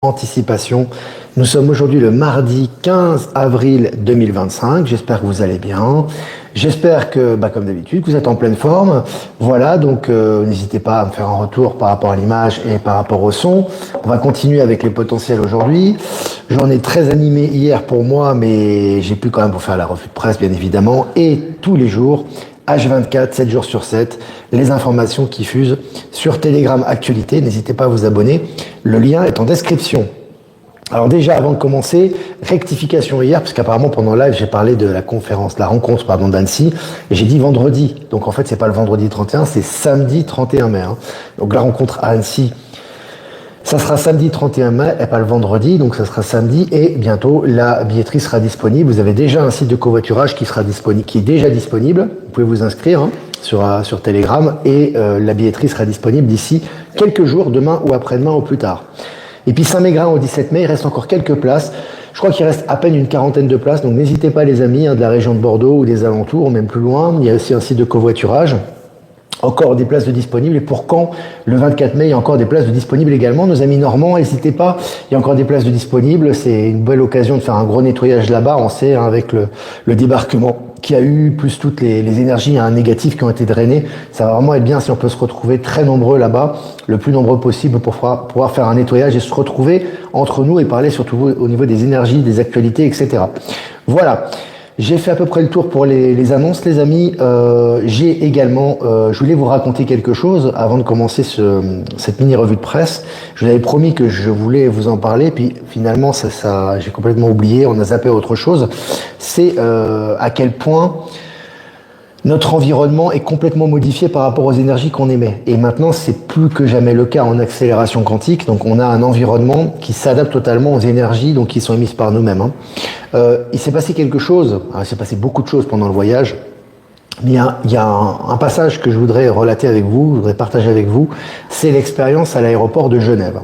Anticipation. Nous sommes aujourd'hui le mardi 15 avril 2025. J'espère que vous allez bien. J'espère que, comme d'habitude, vous êtes en pleine forme. Voilà, donc n'hésitez pas à me faire un retour par rapport à l'image et par rapport au son. On va continuer avec les potentiels aujourd'hui. J'en ai très animé hier pour moi, mais j'ai pu quand même vous faire la revue de presse, bien évidemment. Et tous les jours, H24, 7 jours sur 7, les informations qui fusent sur Telegram Actualité. N'hésitez pas à vous abonner. Le lien est en description. Alors déjà, avant de commencer, rectification hier, parce qu'apparemment pendant le live, j'ai parlé de la rencontre d'Annecy, et j'ai dit vendredi. Donc en fait, c'est pas le vendredi 31, c'est samedi 31 mai. Donc la rencontre à Annecy, ça sera samedi 31 mai et pas le vendredi, donc ça sera samedi, et bientôt la billetterie sera disponible. Vous avez déjà un site de covoiturage qui est déjà disponible. Vous pouvez vous inscrire sur Telegram, et la billetterie sera disponible d'ici quelques jours, demain ou après-demain au plus tard. Et puis Saint-Mégrin au 17 mai, il reste encore quelques places. Je crois qu'il reste à peine une quarantaine de places, donc n'hésitez pas les amis, de la région de Bordeaux ou des alentours, ou même plus loin. Il y a aussi un site de covoiturage. Encore des places de disponibles. Et pour quand le 24 mai, il y a encore des places de disponibles également. Nos amis normands, n'hésitez pas, il y a encore des places de disponibles. C'est une belle occasion de faire un gros nettoyage là-bas. On sait, avec le débarquement qu'il y a eu, plus toutes les énergies négatives qui ont été drainées. Ça va vraiment être bien si on peut se retrouver très nombreux là-bas, le plus nombreux possible, pour pouvoir faire un nettoyage et se retrouver entre nous et parler surtout au niveau des énergies, des actualités, etc. Voilà. J'ai fait à peu près le tour pour les annonces, les amis. J'ai également, je voulais vous raconter quelque chose avant de commencer cette mini revue de presse. Je vous avais promis que je voulais vous en parler, puis finalement, ça j'ai complètement oublié. On a zappé autre chose. C'est à quel point notre environnement est complètement modifié par rapport aux énergies qu'on émet. Et maintenant, c'est plus que jamais le cas en accélération quantique. Donc, on a un environnement qui s'adapte totalement aux énergies qui sont émises par nous-mêmes. Il s'est passé quelque chose. Il s'est passé beaucoup de choses pendant le voyage. Mais il y a un passage que je voudrais relater avec vous, je voudrais partager avec vous. C'est l'expérience à l'aéroport de Genève.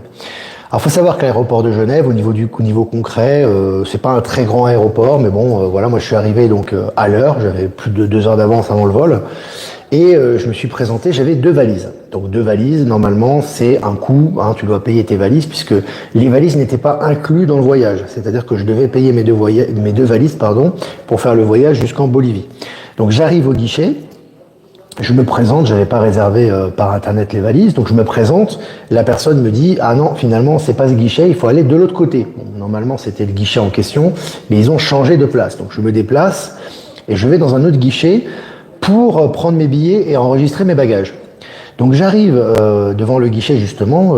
Alors, faut savoir que l'aéroport de Genève, au niveau concret, c'est pas un très grand aéroport, mais bon, voilà, moi je suis arrivé à l'heure, j'avais plus de 2 heures d'avance avant le vol, et je me suis présenté, j'avais 2 valises. Donc 2 valises, normalement, c'est un coût, tu dois payer tes valises, puisque les valises n'étaient pas inclus dans le voyage. C'est-à-dire que je devais payer mes deux valises, pour faire le voyage jusqu'en Bolivie. Donc j'arrive au guichet. Je me présente, j'avais pas réservé par internet les valises, donc je me présente, la personne me dit « Ah non, finalement, c'est pas ce guichet, il faut aller de l'autre côté. » Normalement, c'était le guichet en question, mais ils ont changé de place. Donc je me déplace et je vais dans un autre guichet pour prendre mes billets et enregistrer mes bagages. Donc j'arrive devant le guichet justement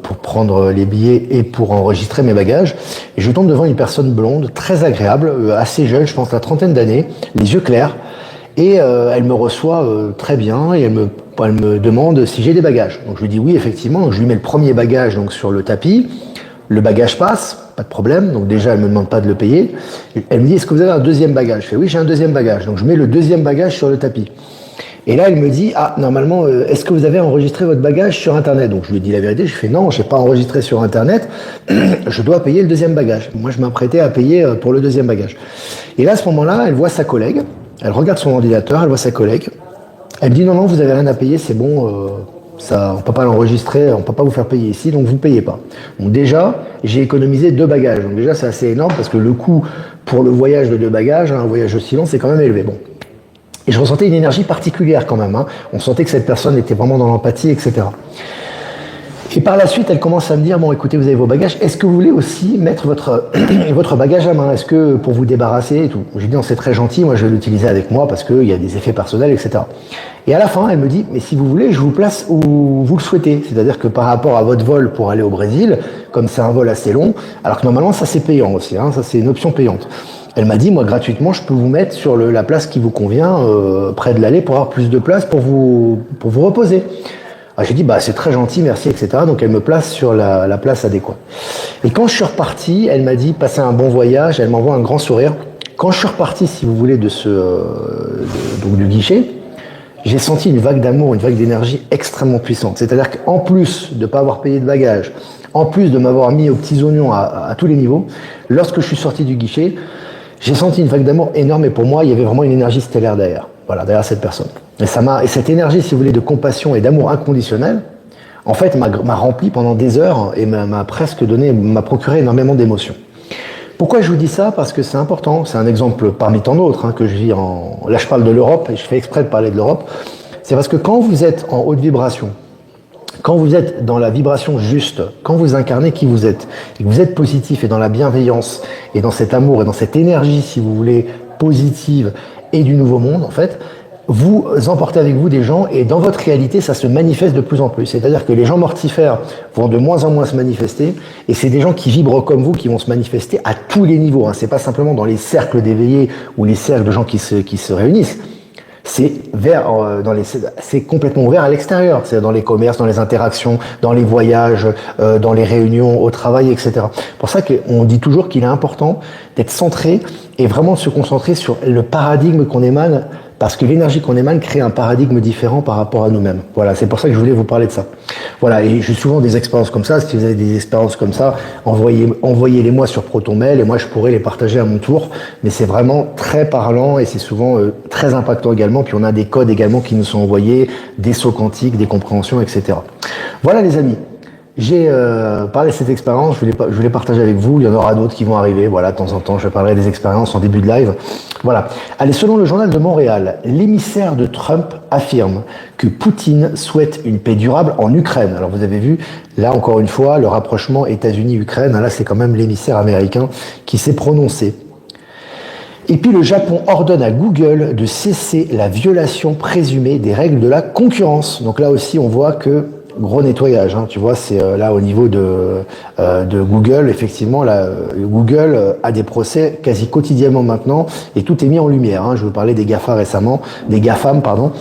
pour prendre les billets et pour enregistrer mes bagages, et je tombe devant une personne blonde, très agréable, assez jeune, je pense la trentaine d'années, les yeux clairs. Et elle me reçoit très bien, et elle me demande si j'ai des bagages. Donc je lui dis oui, effectivement. Donc je lui mets le premier bagage sur le tapis. Le bagage passe, pas de problème. Donc déjà, elle me demande pas de le payer. Elle me dit est-ce que vous avez un deuxième bagage? Je fais oui, j'ai un deuxième bagage. Donc je mets le deuxième bagage sur le tapis. Et là, elle me dit normalement, est-ce que vous avez enregistré votre bagage sur Internet? Donc je lui dis la vérité. Je fais non, j'ai pas enregistré sur Internet. Je dois payer le deuxième bagage. Moi, je m'apprêtais à payer pour le deuxième bagage. Et là, à ce moment-là, elle voit sa collègue. Elle regarde son ordinateur, elle voit sa collègue. Elle me dit non, vous avez rien à payer, c'est bon, ça, on peut pas l'enregistrer, on peut pas vous faire payer ici, donc vous ne payez pas. Donc déjà, j'ai économisé 2 bagages. Donc déjà, c'est assez énorme parce que le coût pour le voyage de 2 bagages, un voyage aussi long, c'est quand même élevé. Bon. Et je ressentais une énergie particulière quand même. On sentait que cette personne était vraiment dans l'empathie, etc. Et par la suite, elle commence à me dire, bon, écoutez, vous avez vos bagages, est-ce que vous voulez aussi mettre votre bagage à main? Est-ce que pour vous débarrasser et tout? J'ai dit, non, c'est très gentil, moi je vais l'utiliser avec moi parce qu'il y a des effets personnels, etc. Et à la fin, elle me dit, mais si vous voulez, je vous place où vous le souhaitez. C'est-à-dire que par rapport à votre vol pour aller au Brésil, comme c'est un vol assez long, alors que normalement, ça c'est payant aussi, ça c'est une option payante. Elle m'a dit, moi gratuitement, je peux vous mettre sur la place qui vous convient, près de l'allée, pour avoir plus de place pour vous reposer. J'ai dit, c'est très gentil, merci, etc. Donc elle me place sur la place adéquate. Et quand je suis reparti, elle m'a dit, passez un bon voyage, elle m'envoie un grand sourire. Quand je suis reparti, si vous voulez, du guichet, j'ai senti une vague d'amour, une vague d'énergie extrêmement puissante. C'est-à-dire qu'en plus de ne pas avoir payé de bagages, en plus de m'avoir mis aux petits oignons à tous les niveaux, lorsque je suis sorti du guichet, j'ai senti une vague d'amour énorme, et pour moi, il y avait vraiment une énergie stellaire derrière cette personne. Et cette énergie, si vous voulez, de compassion et d'amour inconditionnel, en fait, m'a rempli pendant des heures et m'a procuré énormément d'émotions. Pourquoi je vous dis ça? Parce que c'est important, c'est un exemple parmi tant d'autres que je vis Là, je parle de l'Europe et je fais exprès de parler de l'Europe. C'est parce que quand vous êtes en haute vibration, quand vous êtes dans la vibration juste, quand vous incarnez qui vous êtes, et que vous êtes positif et dans la bienveillance, et dans cet amour, et dans cette énergie, si vous voulez, positive et du nouveau monde, en fait, vous emportez avec vous des gens et dans votre réalité, ça se manifeste de plus en plus. C'est-à-dire que les gens mortifères vont de moins en moins se manifester et c'est des gens qui vibrent comme vous qui vont se manifester à tous les niveaux. C'est pas simplement dans les cercles d'éveillés ou les cercles de gens qui se réunissent. C'est c'est complètement ouvert à l'extérieur. C'est dans les commerces, dans les interactions, dans les voyages, dans les réunions, au travail, etc. C'est pour ça qu'on dit toujours qu'il est important d'être centré et vraiment de se concentrer sur le paradigme qu'on émane, parce que l'énergie qu'on émane crée un paradigme différent par rapport à nous-mêmes. Voilà, c'est pour ça que je voulais vous parler de ça. Voilà, et j'ai souvent des expériences comme ça. Si vous avez des expériences comme ça, envoyez-les moi sur ProtonMail et moi je pourrais les partager à mon tour. Mais c'est vraiment très parlant et c'est souvent très impactant également. Puis on a des codes également qui nous sont envoyés, des sauts quantiques, des compréhensions, etc. Voilà les amis. J'ai parlé de cette expérience, je voulais partager avec vous, il y en aura d'autres qui vont arriver, voilà, de temps en temps, je parlerai des expériences en début de live. Voilà. Allez, selon le journal de Montréal, l'émissaire de Trump affirme que Poutine souhaite une paix durable en Ukraine. Alors vous avez vu, là encore une fois, le rapprochement États-Unis-Ukraine, là c'est quand même l'émissaire américain qui s'est prononcé. Et puis le Japon ordonne à Google de cesser la violation présumée des règles de la concurrence. Donc là aussi on voit que gros nettoyage, tu vois, c'est là au niveau de Google, effectivement, là, Google a des procès quasi quotidiennement maintenant et tout est mis en lumière. Je vous parlais des GAFAM, pardon,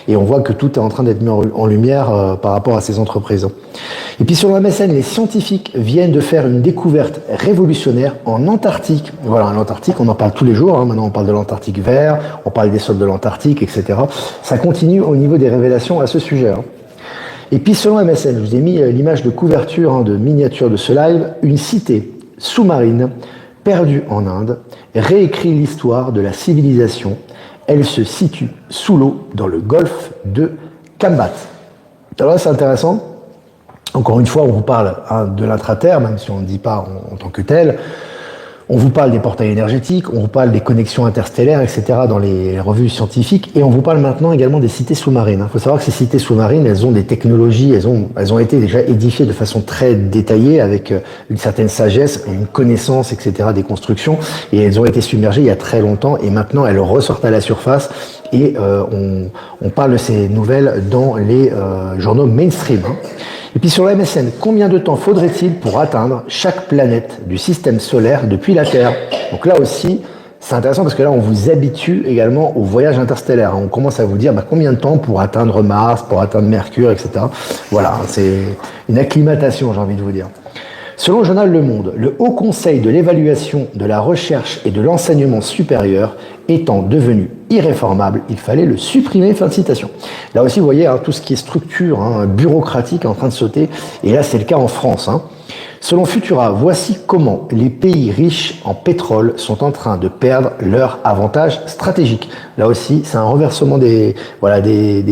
et on voit que tout est en train d'être mis en lumière par rapport à ces entreprises. Et puis sur MSN, les scientifiques viennent de faire une découverte révolutionnaire en Antarctique. Voilà, en Antarctique, on en parle tous les jours. Maintenant, on parle de l'Antarctique vert, on parle des sols de l'Antarctique, etc. Ça continue au niveau des révélations à ce sujet. Et puis selon MSN, je vous ai mis l'image de couverture de miniature de ce live, une cité sous-marine perdue en Inde réécrit l'histoire de la civilisation. Elle se situe sous l'eau dans le golfe de Kambat. Alors là c'est intéressant. Encore une fois, on vous parle de l'intraterre, même si on ne dit pas en tant que tel. On vous parle des portails énergétiques, on vous parle des connexions interstellaires, etc. dans les revues scientifiques, et on vous parle maintenant également des cités sous-marines. Il faut savoir que ces cités sous-marines, elles ont des technologies, elles ont été déjà édifiées de façon très détaillée, avec une certaine sagesse, une connaissance, etc. des constructions, et elles ont été submergées il y a très longtemps, et maintenant elles ressortent à la surface, et on parle de ces nouvelles dans les journaux mainstream. Et puis sur la MSN, combien de temps faudrait-il pour atteindre chaque planète du système solaire depuis la Terre? Donc là aussi, c'est intéressant parce que là, on vous habitue également au voyage interstellaire. On commence à vous dire combien de temps pour atteindre Mars, pour atteindre Mercure, etc. Voilà, c'est une acclimatation, j'ai envie de vous dire. Selon le journal Le Monde, le Haut Conseil de l'évaluation de la recherche et de l'enseignement supérieur étant devenu irréformable, il fallait le supprimer, fin de citation. Là aussi, vous voyez, tout ce qui est structure bureaucratique est en train de sauter, et là, c'est le cas en France. Selon Futura, voici comment les pays riches en pétrole sont en train de perdre leur avantage stratégique. Là aussi, c'est un renversement des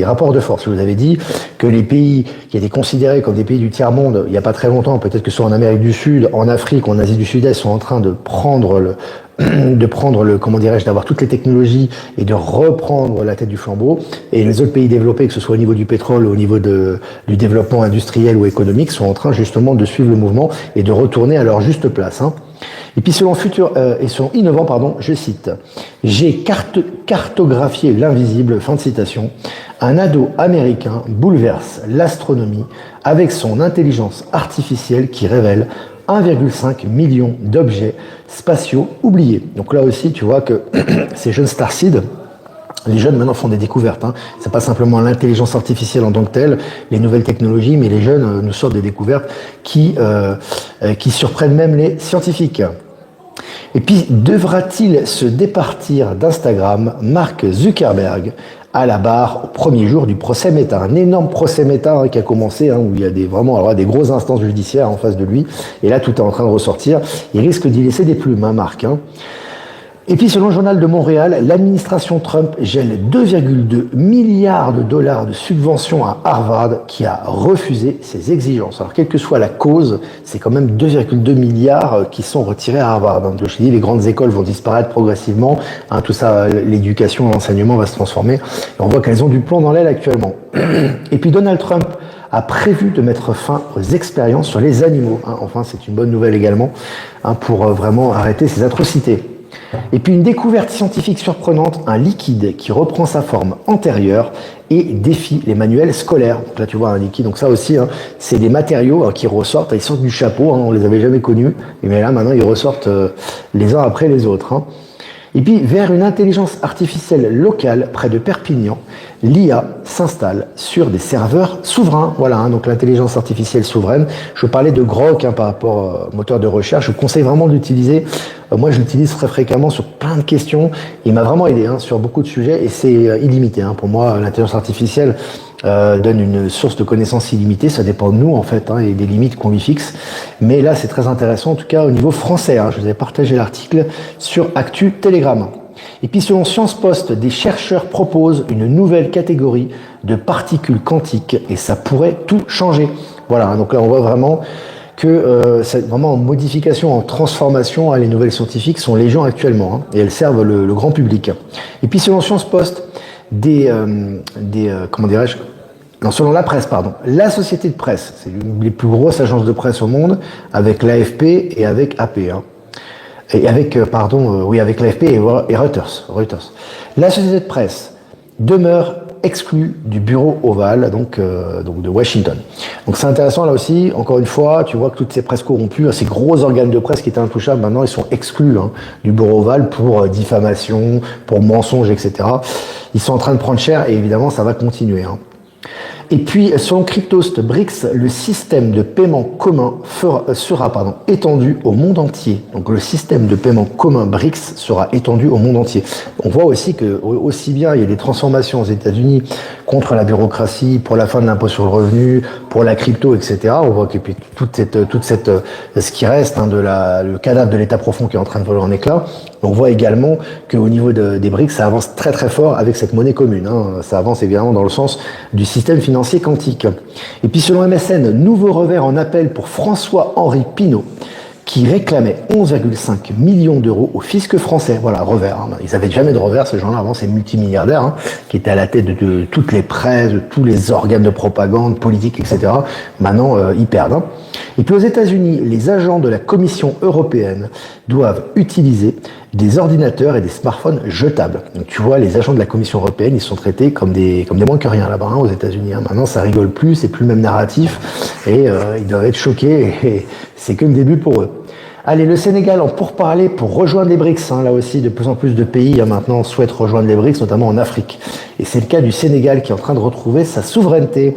rapports de force. Je vous avais dit que les pays qui étaient considérés comme des pays du tiers-monde il n'y a pas très longtemps, peut-être que ce soit en Amérique du Sud, en Afrique, en Asie du Sud-Est, sont en train de prendre d'avoir toutes les technologies et de reprendre la tête du flambeau. Et les autres pays développés, que ce soit au niveau du pétrole ou au niveau du développement industriel ou économique, sont en train justement de suivre le mouvement et de retourner à leur juste place. Et puis selon Innovant, je cite, « J'ai cartographié l'invisible », fin de citation. Un ado américain bouleverse l'astronomie avec son intelligence artificielle qui révèle 1,5 million d'objets spatiaux oubliés. Donc là aussi, tu vois que ces jeunes starseeds, les jeunes maintenant font des découvertes. C'est pas simplement l'intelligence artificielle en tant que telle, les nouvelles technologies, mais les jeunes nous sortent des découvertes qui surprennent même les scientifiques. Et puis, devra-t-il se départir d'Instagram? Mark Zuckerberg à la barre au premier jour du procès Meta. Un énorme procès Meta qui a commencé, où il y a des grosses instances judiciaires en face de lui. Et là, tout est en train de ressortir. Il risque d'y laisser des plumes, Marc. Et puis, selon le journal de Montréal, l'administration Trump gèle 2,2 milliards de dollars de subventions à Harvard qui a refusé ses exigences. Alors, quelle que soit la cause, c'est quand même 2,2 milliards qui sont retirés à Harvard. Donc, je dis, les grandes écoles vont disparaître progressivement. Hein, tout ça, l'éducation, l'enseignement va se transformer. Et on voit qu'elles ont du plomb dans l'aile actuellement. Et puis, Donald Trump a prévu de mettre fin aux expériences sur les animaux. Hein, enfin, c'est une bonne nouvelle également, hein, pour vraiment arrêter ces atrocités. Et puis une découverte scientifique surprenante, un liquide qui reprend sa forme antérieure et défie les manuels scolaires. Donc là tu vois un liquide, donc ça aussi, hein, c'est des matériaux qui ressortent, ils sortent du chapeau, hein, on les avait jamais connus, mais là maintenant ils ressortent les uns après les autres. Hein. Et puis, vers une intelligence artificielle locale près de Perpignan, l'IA s'installe sur des serveurs souverains. Voilà, hein, donc l'intelligence artificielle souveraine. Je parlais de Grok par rapport au moteur de recherche. Je vous conseille vraiment d'utiliser. Moi, je l'utilise très fréquemment sur plein de questions. Il m'a vraiment aidé sur beaucoup de sujets et c'est illimité. Pour moi, l'intelligence artificielle donne une source de connaissances illimitée. Ça dépend de nous, en fait, et des limites qu'on lui fixe. Mais là, c'est très intéressant, en tout cas au niveau français. Je vous ai partagé l'article sur Actu Telegram. Et puis, selon Sciences Post, des chercheurs proposent une nouvelle catégorie de particules quantiques et ça pourrait tout changer. Voilà, donc là, on voit vraiment que c'est vraiment en modification, en transformation, les nouvelles scientifiques sont légion actuellement, et elles servent le grand public. Et puis, selon Sciences Post, comment dirais-je, non, selon la presse, pardon, la société de presse, c'est l'une des plus grosses agences de presse au monde, avec l'AFP et avec AP, et avec, avec l'AFP et Reuters. La société de presse demeure exclue du bureau ovale, donc de Washington. Donc c'est intéressant là aussi, encore une fois, tu vois que toutes ces presses corrompues, ces gros organes de presse qui étaient intouchables, maintenant ils sont exclus du bureau ovale pour diffamation, pour mensonge, etc. Ils sont en train de prendre cher et évidemment ça va continuer. Et puis, selon Cryptost BRICS, le système de paiement commun sera étendu au monde entier. Donc, le système de paiement commun BRICS sera étendu au monde entier. On voit aussi que, aussi bien il y a des transformations aux États-Unis contre la bureaucratie, pour la fin de l'impôt sur le revenu, pour la crypto, etc. On voit que puis ce qui reste le cadavre de l'État profond qui est en train de voler en éclats. On voit également qu'au niveau des BRICS, ça avance très très fort avec cette monnaie commune. Ça avance évidemment dans le sens du système financier quantique. Et puis selon MSN, nouveau revers en appel pour François-Henri Pinault, qui réclamait 11,5 millions d'euros au fisc français. Voilà, revers. Ils n'avaient jamais de revers, ces gens-là, avant, ces multimilliardaires, qui étaient à la tête de toutes les presses, de tous les organes de propagande, politique, etc. Maintenant, ils perdent. Et puis aux États-Unis, les agents de la Commission européenne doivent utiliser des ordinateurs et des smartphones jetables. Donc tu vois, les agents de la Commission européenne, ils sont traités comme des moins que rien là-bas, aux États-Unis. Maintenant, ça rigole plus, c'est plus le même narratif, et ils doivent être choqués, et c'est que le début pour eux. Allez, le Sénégal en pourparlers pour rejoindre les BRICS. Là aussi, de plus en plus de pays maintenant souhaitent rejoindre les BRICS, notamment en Afrique. Et c'est le cas du Sénégal qui est en train de retrouver sa souveraineté.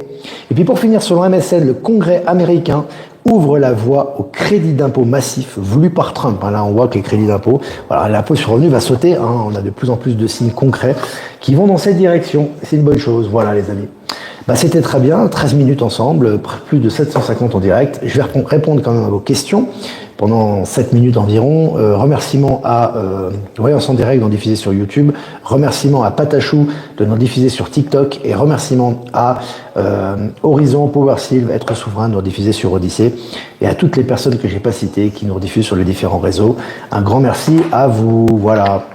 Et puis pour finir, selon MSN, le Congrès américain ouvre la voie au crédit d'impôt massif voulu par Trump. Là, on voit que les crédits d'impôt, l'impôt sur le revenu va sauter. On a de plus en plus de signes concrets qui vont dans cette direction. C'est une bonne chose. Voilà, les amis. C'était très bien, 13 minutes ensemble, plus de 750 en direct. Je vais répondre quand même à vos questions pendant 7 minutes environ. Remerciements à Voyance en direct d'en diffuser sur YouTube. Remerciements à Patachou de nous diffuser sur TikTok. Et remerciements à Horizon, PowerSylve, Être Souverain de nous diffuser sur Odyssée. Et à toutes les personnes que j'ai pas citées qui nous rediffusent sur les différents réseaux. Un grand merci à vous. Voilà.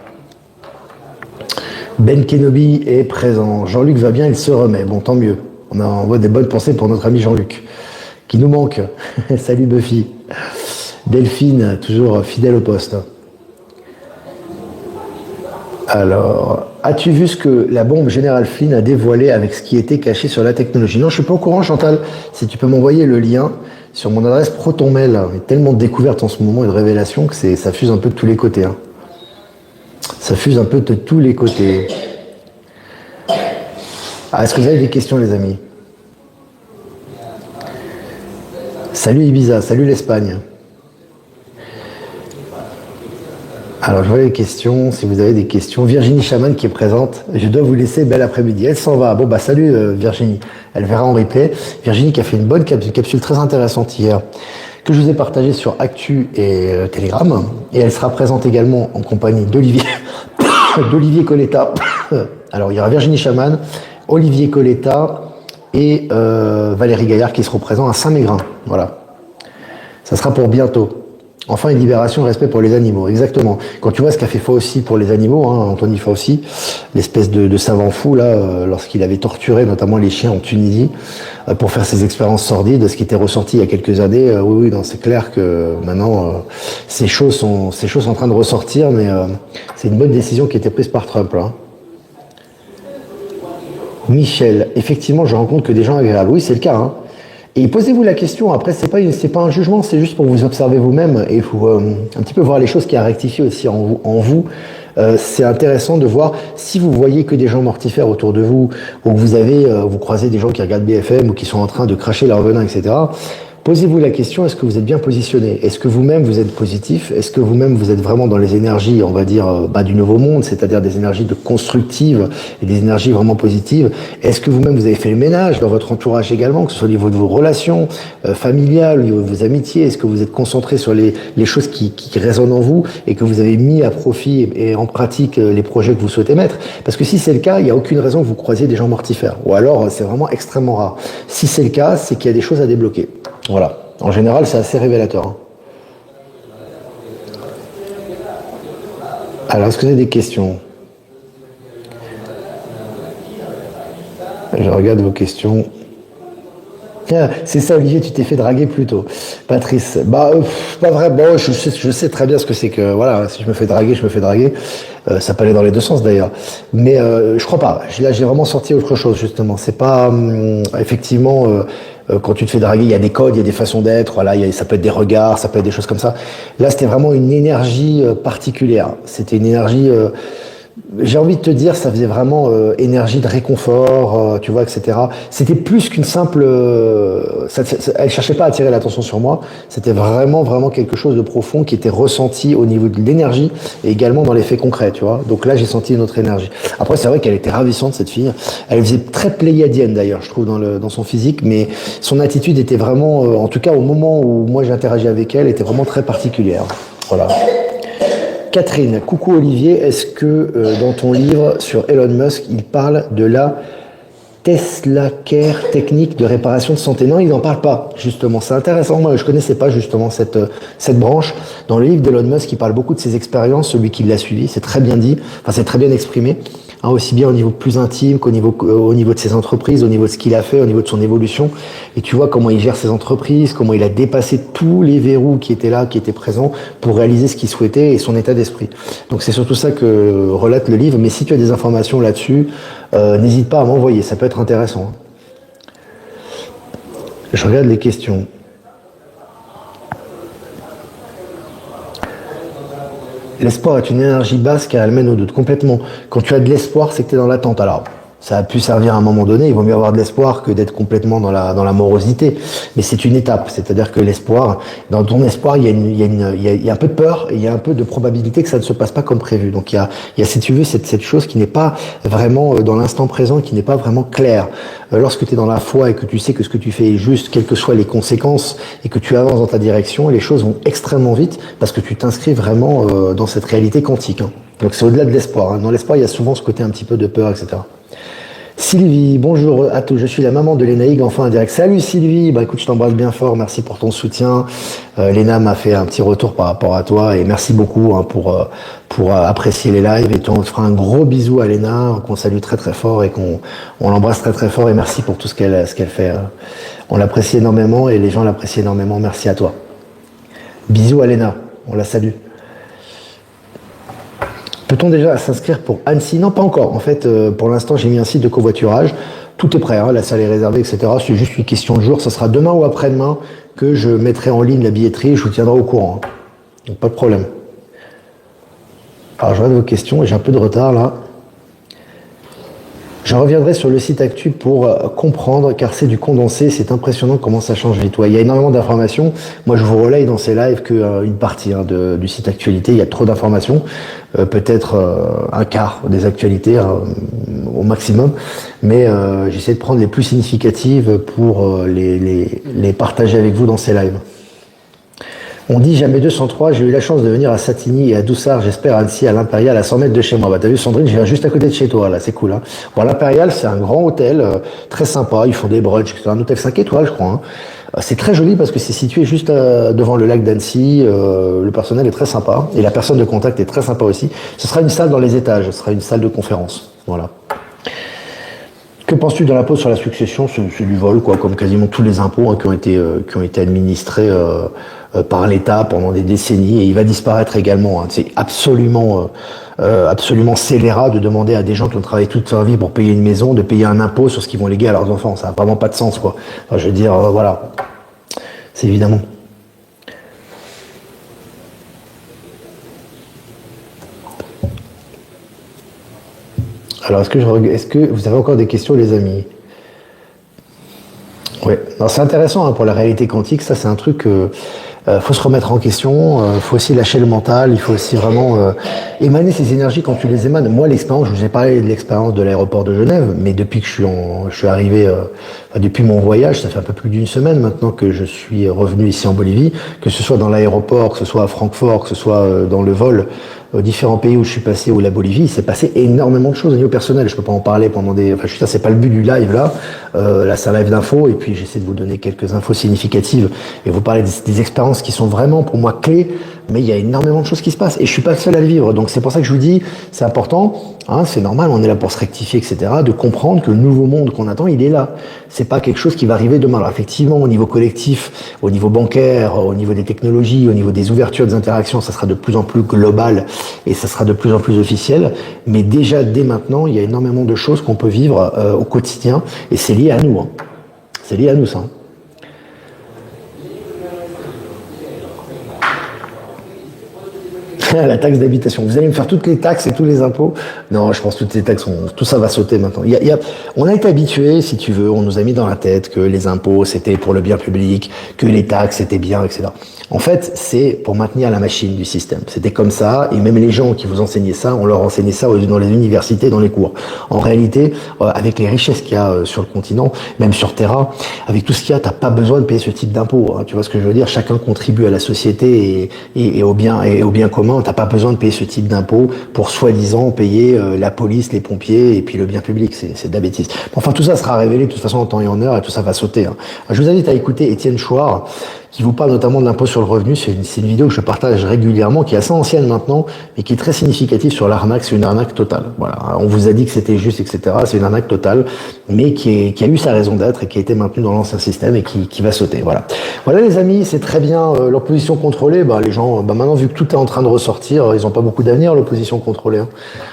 Ben Kenobi est présent. Jean-Luc va bien, il se remet. Bon, tant mieux. On envoie des bonnes pensées pour notre ami Jean-Luc, qui nous manque. Salut Buffy. Delphine, toujours fidèle au poste. Alors, as-tu vu ce que la bombe Général Flynn a dévoilé avec ce qui était caché sur la technologie? Non, je suis pas au courant, Chantal. Si tu peux m'envoyer le lien sur mon adresse ProtonMail. Il y a tellement de découvertes en ce moment et de révélations que ça fuse un peu de tous les côtés. Ça fuse un peu de tous les côtés. Est-ce que vous avez des questions, les amis? Salut Ibiza, salut l'Espagne. Alors, je vois les questions, si vous avez des questions. Virginie Chaman qui est présente. Je dois vous laisser, bel après-midi. Elle s'en va. Bon, salut Virginie. Elle verra en replay. Virginie qui a fait une bonne capsule très intéressante hier, que je vous ai partagée sur Actu et Telegram. Et elle sera présente également en compagnie d'Olivier d'Olivier Coletta. Alors, il y aura Virginie Chaman, Olivier Coletta et Valérie Gaillard qui seront présents à Saint-Mégrin. Voilà. Ça sera pour bientôt. Enfin, une libération et respect pour les animaux. Exactement. Quand tu vois ce qu'a fait Fauci pour les animaux, hein, Anthony Fauci, l'espèce de savant fou, là, lorsqu'il avait torturé notamment les chiens en Tunisie, pour faire ses expériences sordides, ce qui était ressorti il y a quelques années, oui, non, c'est clair que maintenant, ces choses sont en train de ressortir, mais c'est une bonne décision qui a été prise par Trump, là. Michel, effectivement, je rencontre que des gens agréables. Oui, c'est le cas, hein. Et posez-vous la question, après c'est pas un jugement, c'est juste pour vous observer vous-même et pour un petit peu voir les choses qui a rectifié aussi en vous. C'est intéressant de voir si vous voyez que des gens mortifères autour de vous ou que vous croisez des gens qui regardent BFM ou qui sont en train de cracher leur venin, etc. Posez-vous la question, est-ce que vous êtes bien positionné? Est-ce que vous-même vous êtes positif? Est-ce que vous-même vous êtes vraiment dans les énergies, on va dire, du nouveau monde, c'est-à-dire des énergies constructives et des énergies vraiment positives? Est-ce que vous-même vous avez fait le ménage dans votre entourage également, que ce soit au niveau de vos relations familiales, au niveau de vos amitiés? Est-ce que vous êtes concentré sur les choses qui résonnent en vous et que vous avez mis à profit et en pratique les projets que vous souhaitez mettre? Parce que si c'est le cas, il n'y a aucune raison que vous croisiez des gens mortifères. Ou alors, c'est vraiment extrêmement rare. Si c'est le cas, c'est qu'il y a des choses à débloquer. Voilà. En général, c'est assez révélateur, hein. Alors, est-ce que vous avez des questions? Je regarde vos questions. Ah, c'est ça, Olivier, tu t'es fait draguer plus tôt. Patrice, pas vrai. Bon, je sais très bien ce que c'est que, voilà, si je me fais draguer, je me fais draguer. Ça peut aller dans les deux sens d'ailleurs. Mais je crois pas. Là, j'ai vraiment sorti autre chose, justement. C'est pas, effectivement, quand tu te fais draguer, il y a des codes, il y a des façons d'être. Voilà, ça peut être des regards, ça peut être des choses comme ça. Là, c'était vraiment une énergie particulière. C'était une énergie. J'ai envie de te dire, ça faisait vraiment énergie de réconfort, tu vois, etc. C'était plus qu'une simple. Elle cherchait pas à attirer l'attention sur moi. C'était vraiment, vraiment quelque chose de profond qui était ressenti au niveau de l'énergie et également dans les faits concrets, tu vois. Donc là, j'ai senti une autre énergie. Après, c'est vrai qu'elle était ravissante, cette fille. Elle faisait très pléiadienne d'ailleurs, je trouve, dans son physique, mais son attitude était vraiment, en tout cas au moment où moi j'ai interagi avec elle, était vraiment très particulière. Voilà. Catherine, coucou Olivier, est-ce que dans ton livre sur Elon Musk, il parle de la Tesla Care technique de réparation de santé? Non, il n'en parle pas, justement. C'est intéressant, moi je connaissais pas justement cette branche. Dans le livre d'Elon Musk, il parle beaucoup de ses expériences, celui qui l'a suivi, c'est très bien dit, enfin c'est très bien exprimé, hein, aussi bien au niveau plus intime qu'au niveau, au niveau de ses entreprises, au niveau de ce qu'il a fait, au niveau de son évolution. Et tu vois comment il gère ses entreprises, comment il a dépassé tous les verrous qui étaient là, qui étaient présents pour réaliser ce qu'il souhaitait et son état d'esprit. Donc c'est surtout ça que relate le livre. Mais si tu as des informations là-dessus, n'hésite pas à m'envoyer, ça peut être intéressant. Je regarde les questions. L'espoir est une énergie basse car elle mène au doute. Complètement. Quand tu as de l'espoir, c'est que tu es dans l'attente. Alors, ça a pu servir à un moment donné. Il vaut mieux avoir de l'espoir que d'être complètement dans la morosité. Mais c'est une étape. C'est-à-dire que l'espoir, dans ton espoir, il y a un peu de peur et il y a un peu de probabilité que ça ne se passe pas comme prévu. Donc il y a si tu veux, cette chose qui n'est pas vraiment dans l'instant présent, qui n'est pas vraiment claire. Lorsque tu es dans la foi et que tu sais que ce que tu fais est juste, quelles que soient les conséquences, et que tu avances dans ta direction, les choses vont extrêmement vite parce que tu t'inscris vraiment dans cette réalité quantique, hein. Donc c'est au-delà de l'espoir, hein. Dans l'espoir, il y a souvent ce côté un petit peu de peur, etc. Sylvie, bonjour à tous, je suis la maman de Lénaïg, enfin en direct. Salut Sylvie, écoute, je t'embrasse bien fort, merci pour ton soutien. Léna m'a fait un petit retour par rapport à toi et merci beaucoup, hein, pour apprécier les lives, et on te fera un gros bisou à Léna, qu'on salue très très fort et qu'on l'embrasse très très fort, et merci pour tout ce qu'elle fait. On l'apprécie énormément et les gens l'apprécient énormément, merci à toi. Bisous à Léna, on la salue. Peut-on déjà s'inscrire pour Annecy? Non, pas encore. En fait, pour l'instant, j'ai mis un site de covoiturage. Tout est prêt, hein, la salle est réservée, etc. C'est juste une question de jour. Ça sera demain ou après-demain que je mettrai en ligne la billetterie et je vous tiendrai au courant. Donc, pas de problème. Alors, je regarde vos questions et j'ai un peu de retard là. Je reviendrai sur le site Actu pour comprendre, car c'est du condensé, c'est impressionnant comment ça change vite. Ouais, il y a énormément d'informations. Moi, je vous relaye dans ces lives qu'une partie, hein, du site Actualité. Il y a trop d'informations, peut-être un quart des actualités, hein, au maximum. Mais j'essaie de prendre les plus significatives pour les partager avec vous dans ces lives. On dit jamais 203, j'ai eu la chance de venir à Satigny et à Doussard, j'espère à Annecy, à l'Impérial, à 100 mètres de chez moi. Bah, t'as vu Sandrine, je viens juste à côté de chez toi, là, c'est cool. Hein. Bon, l'Impérial, c'est un grand hôtel, très sympa, ils font des brunchs, c'est un hôtel 5 étoiles, je crois. Hein. C'est très joli parce que c'est situé juste devant le lac d'Annecy, le personnel est très sympa, et la personne de contact est très sympa aussi. Ce sera une salle dans les étages, ce sera une salle de conférence, voilà. Que penses-tu de l'impôt sur la succession? C'est du vol, quoi, comme quasiment tous les impôts hein, qui ont été administrés par l'État pendant des décennies, et il va disparaître également. Hein. C'est absolument scélérat de demander à des gens qui ont travaillé toute leur vie pour payer une maison de payer un impôt sur ce qu'ils vont léguer à leurs enfants. Ça n'a vraiment pas de sens, quoi. Enfin, je veux dire, voilà, c'est évidemment. Alors, est-ce que vous avez encore des questions, les amis? Oui, c'est intéressant hein, pour la réalité quantique. Ça, c'est un truc. Faut se remettre en question. Faut aussi lâcher le mental. Il faut aussi vraiment émaner ces énergies quand tu les émanes. Moi, l'expérience, je vous ai parlé de l'expérience de l'aéroport de Genève, mais depuis que je suis arrivé, depuis mon voyage, ça fait un peu plus d'une semaine maintenant que je suis revenu ici en Bolivie, que ce soit dans l'aéroport, que ce soit à Francfort, que ce soit dans le vol. Aux différents pays où je suis passé, ou la Bolivie, il s'est passé énormément de choses au niveau personnel. Je peux pas en parler pendant des. Enfin, je suis là, c'est pas le but du live là. Là, c'est un live d'infos, et puis j'essaie de vous donner quelques infos significatives et vous parler des expériences qui sont vraiment pour moi clés. Mais il y a énormément de choses qui se passent et je suis pas le seul à le vivre. Donc c'est pour ça que je vous dis, c'est important. Hein, c'est normal, on est là pour se rectifier, etc. De comprendre que le nouveau monde qu'on attend, il est là. C'est pas quelque chose qui va arriver demain. Alors effectivement, au niveau collectif, au niveau bancaire, au niveau des technologies, au niveau des ouvertures des interactions, ça sera de plus en plus global et ça sera de plus en plus officiel. Mais déjà, dès maintenant, il y a énormément de choses qu'on peut vivre au quotidien et c'est lié à nous. Hein. C'est lié à nous, ça. La taxe d'habitation. Vous allez me faire toutes les taxes et tous les impôts? Non, je pense que toutes les taxes, tout ça va sauter maintenant. On a été habitué, si tu veux, on nous a mis dans la tête que les impôts, c'était pour le bien public, que les taxes, c'était bien, etc. En fait, c'est pour maintenir la machine du système. C'était comme ça, et même les gens qui vous enseignaient ça, on leur enseignait ça dans les universités, dans les cours. En réalité, avec les richesses qu'il y a sur le continent, même sur Terra, avec tout ce qu'il y a, t'as pas besoin de payer ce type d'impôt. Hein. Tu vois ce que je veux dire? Chacun contribue à la société et au bien commun. T'as pas besoin de payer ce type d'impôt pour soi-disant payer la police, les pompiers et puis le bien public. C'est de la bêtise. Enfin, tout ça sera révélé de toute façon en temps et en heure et tout ça va sauter. Hein. Je vous invite à écouter Étienne Chouard, qui vous parle notamment de l'impôt sur le revenu. C'est une vidéo que je partage régulièrement, qui est assez ancienne maintenant, mais qui est très significative sur l'arnaque. C'est une arnaque totale. Voilà. On vous a dit que c'était juste, etc. C'est une arnaque totale, mais qui a eu sa raison d'être et qui a été maintenue dans l'ancien système et qui va sauter. Voilà. Voilà les amis, c'est très bien. L'opposition contrôlée, les gens, maintenant vu que tout est en train de ressortir, ils n'ont pas beaucoup d'avenir, l'opposition contrôlée. Hein.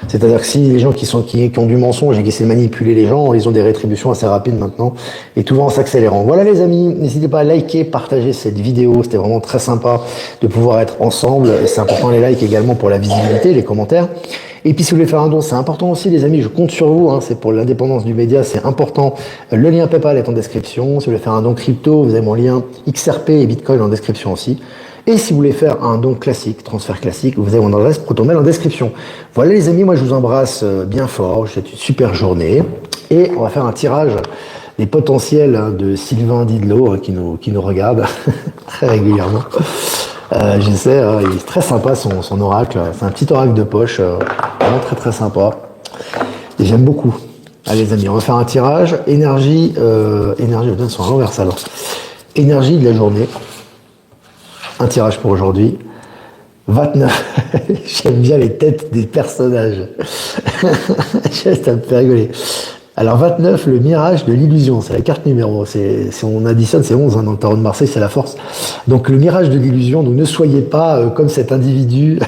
C'est-à-dire que si les gens qui ont du mensonge et qui essaient de manipuler les gens, ils ont des rétributions assez rapides maintenant, et tout va en s'accélérant. Voilà les amis, n'hésitez pas à liker, partager cette vidéo, c'était vraiment très sympa de pouvoir être ensemble. C'est important les likes également pour la visibilité, les commentaires. Et puis si vous voulez faire un don, c'est important aussi les amis, je compte sur vous, hein, c'est pour l'indépendance du média, c'est important. Le lien PayPal est en description. Si vous voulez faire un don crypto, vous avez mon lien XRP et Bitcoin en description aussi. Et si vous voulez faire un don classique, transfert classique, vous avez mon adresse ProtonMail en description. Voilà les amis, moi je vous embrasse bien fort, je vous souhaite une super journée. Et on va faire un tirage des potentiels de Sylvain Didlot qui nous regarde très régulièrement. J'essaie, il est très sympa son oracle, c'est un petit oracle de poche, vraiment très très sympa. Et j'aime beaucoup. Allez les amis, on va faire un tirage, énergie, putain, ils sont à l'envers ça alors. Énergie de la journée. Un tirage pour aujourd'hui. 29. J'aime bien les têtes des personnages. Ça me fait rigoler. Alors 29, le mirage de l'illusion, c'est la carte numéro, si on additionne, c'est 11, hein, dans le tarot de Marseille, c'est la force. Donc le mirage de l'illusion, donc ne soyez pas comme cet individu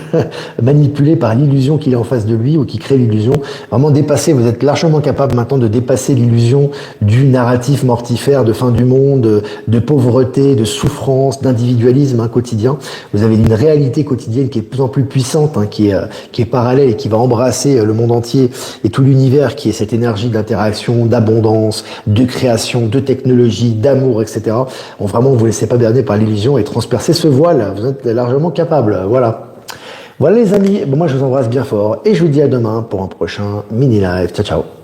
manipulé par l'illusion qu'il est en face de lui ou qui crée l'illusion. Vraiment dépasser, vous êtes largement capable maintenant de dépasser l'illusion du narratif mortifère de fin du monde, de pauvreté, de souffrance, d'individualisme quotidien. Vous avez une réalité quotidienne qui est de plus en plus puissante, hein, qui est parallèle et qui va embrasser le monde entier et tout l'univers qui est cette énergie d'interaction, d'abondance, de création, de technologie, d'amour, etc. Bon, vraiment, vous ne laissez pas berner par l'illusion et transpercer ce voile. Vous êtes largement capable. Voilà. Voilà les amis. Bon, moi, je vous embrasse bien fort et je vous dis à demain pour un prochain mini live. Ciao, ciao.